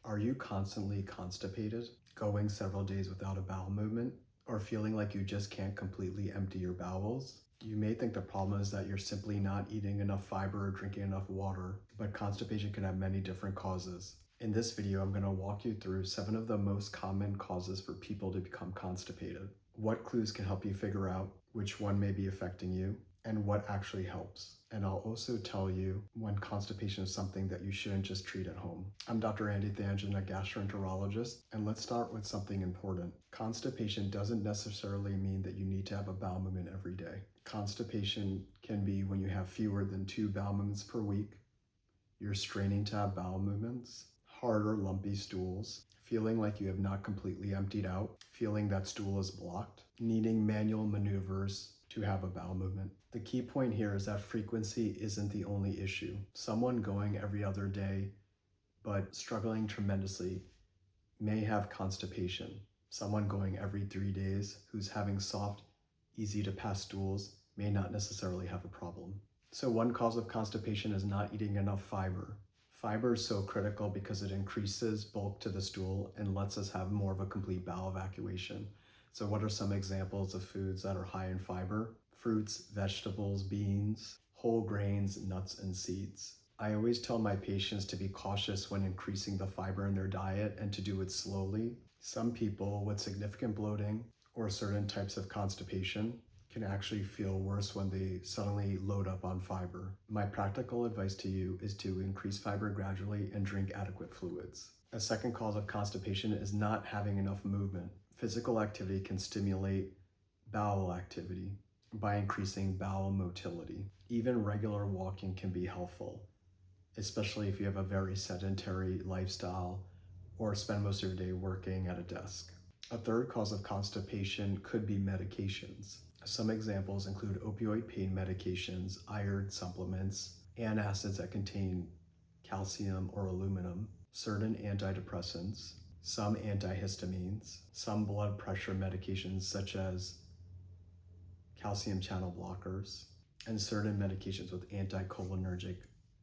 Are you constantly constipated, going several days without a bowel movement, or feeling like you just can't completely empty your bowels? You may think the problem is that you're simply not eating enough fiber or drinking enough water, but constipation can have many different causes. In this video, I'm going to walk you through 7 of the most common causes for people to become constipated. What clues can help you figure out which one may be affecting you, and what actually helps. And I'll also tell you when constipation is something that you shouldn't just treat at home. I'm Dr. Thanjan, a gastroenterologist, and let's start with something important. Constipation doesn't necessarily mean that you need to have a bowel movement every day. Constipation can be when you have fewer than 2 bowel movements per week, you're straining to have bowel movements, hard or lumpy stools, feeling like you have not completely emptied out, feeling that stool is blocked, needing manual maneuvers to have a bowel movement. The key point here is that frequency isn't the only issue. Someone going every other day but struggling tremendously may have constipation. Someone going every 3 days who's having soft, easy to pass stools may not necessarily have a problem. So one cause of constipation is not eating enough fiber. Fiber is so critical because it increases bulk to the stool and lets us have more of a complete bowel evacuation. So what are some examples of foods that are high in fiber? Fruits, vegetables, beans, whole grains, nuts, and seeds. I always tell my patients to be cautious when increasing the fiber in their diet and to do it slowly. Some people with significant bloating or certain types of constipation can actually feel worse when they suddenly load up on fiber. My practical advice to you is to increase fiber gradually and drink adequate fluids. A second cause of constipation is not having enough movement. Physical activity can stimulate bowel activity by increasing bowel motility. Even regular walking can be helpful, especially if you have a very sedentary lifestyle or spend most of your day working at a desk. A third cause of constipation could be medications. Some examples include opioid pain medications, iron supplements, antacids that contain calcium or aluminum, certain antidepressants, some antihistamines, some blood pressure medications such as calcium channel blockers, and certain medications with anticholinergic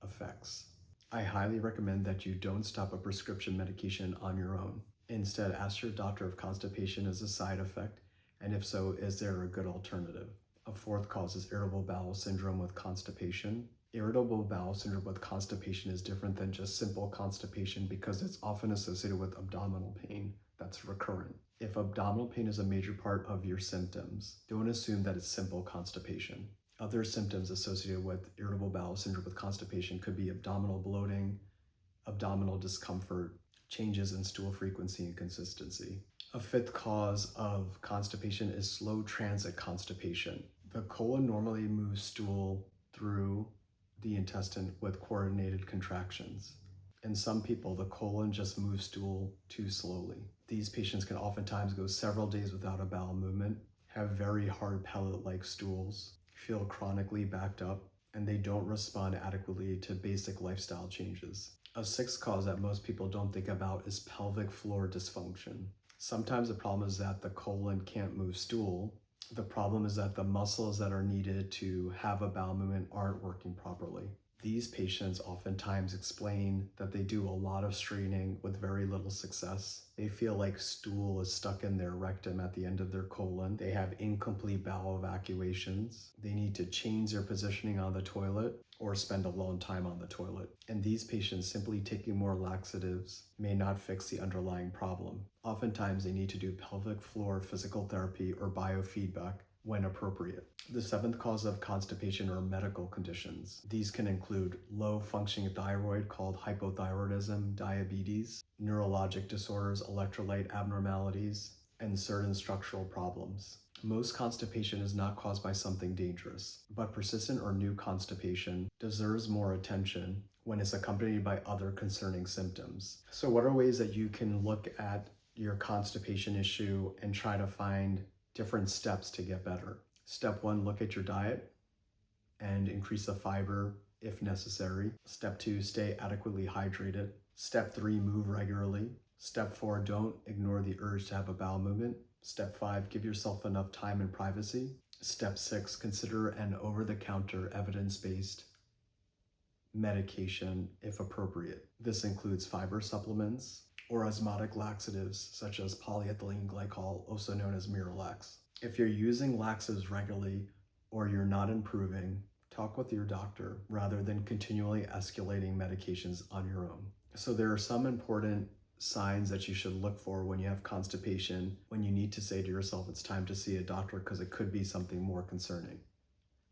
effects. I highly recommend that you don't stop a prescription medication on your own. Instead, ask your doctor if constipation is a side effect, and if so, is there a good alternative? A fourth cause is irritable bowel syndrome with constipation. Irritable bowel syndrome with constipation is different than just simple constipation because it's often associated with abdominal pain that's recurrent. If abdominal pain is a major part of your symptoms, don't assume that it's simple constipation. Other symptoms associated with irritable bowel syndrome with constipation could be abdominal bloating, abdominal discomfort, changes in stool frequency and consistency. A fifth cause of constipation is slow transit constipation. The colon normally moves stool through the intestine with coordinated contractions. In some people, the colon just moves stool too slowly. These patients can oftentimes go several days without a bowel movement, have very hard pellet-like stools, feel chronically backed up, and they don't respond adequately to basic lifestyle changes. A sixth cause that most people don't think about is pelvic floor dysfunction. Sometimes the problem is that the colon can't move stool. The problem is that the muscles that are needed to have a bowel movement aren't working properly. These patients oftentimes explain that they do a lot of straining with very little success. They feel like stool is stuck in their rectum at the end of their colon. They have incomplete bowel evacuations. They need to change their positioning on the toilet or spend a long time on the toilet. And these patients simply taking more laxatives may not fix the underlying problem. Oftentimes they need to do pelvic floor physical therapy or biofeedback when appropriate. The seventh cause of constipation are medical conditions. These can include low functioning thyroid called hypothyroidism, diabetes, neurologic disorders, electrolyte abnormalities, and certain structural problems. Most constipation is not caused by something dangerous, but persistent or new constipation deserves more attention when it's accompanied by other concerning symptoms. So what are ways that you can look at your constipation issue and try to find different steps to get better? Step 1, look at your diet and increase the fiber if necessary. Step 2, stay adequately hydrated. Step 3, move regularly. Step 4, don't ignore the urge to have a bowel movement. Step 5, give yourself enough time and privacy. Step 6, consider an over-the-counter evidence-based medication if appropriate. This includes fiber supplements or osmotic laxatives such as polyethylene glycol, also known as Miralax. If you're using laxatives regularly or you're not improving, talk with your doctor rather than continually escalating medications on your own. So there are some important signs that you should look for when you have constipation, when you need to say to yourself it's time to see a doctor because it could be something more concerning.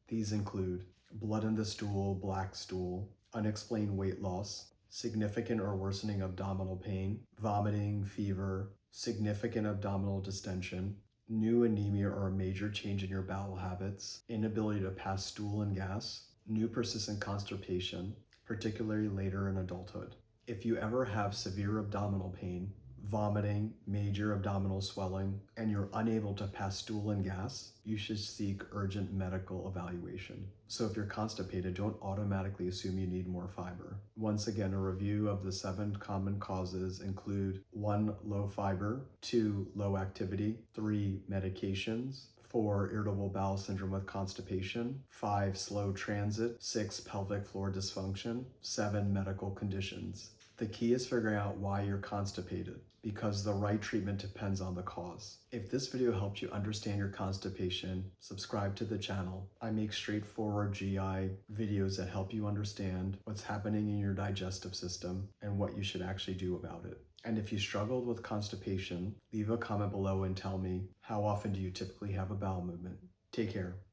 These include blood in the stool, black stool, unexplained weight loss, significant or worsening abdominal pain, vomiting, fever, significant abdominal distension, new anemia or a major change in your bowel habits, inability to pass stool and gas, new persistent constipation, particularly later in adulthood. If you ever have severe abdominal pain, vomiting, major abdominal swelling, and you're unable to pass stool and gas, you should seek urgent medical evaluation. So if you're constipated, don't automatically assume you need more fiber. Once again, a review of the 7 common causes include 1, low fiber, 2, low activity, 3, medications, 4, irritable bowel syndrome with constipation, 5, slow transit, 6, pelvic floor dysfunction, 7, medical conditions. The key is figuring out why you're constipated, because the right treatment depends on the cause. If this video helped you understand your constipation, subscribe to the channel. I make straightforward GI videos that help you understand what's happening in your digestive system and what you should actually do about it. And if you struggled with constipation, leave a comment below and tell me, how often do you typically have a bowel movement? Take care.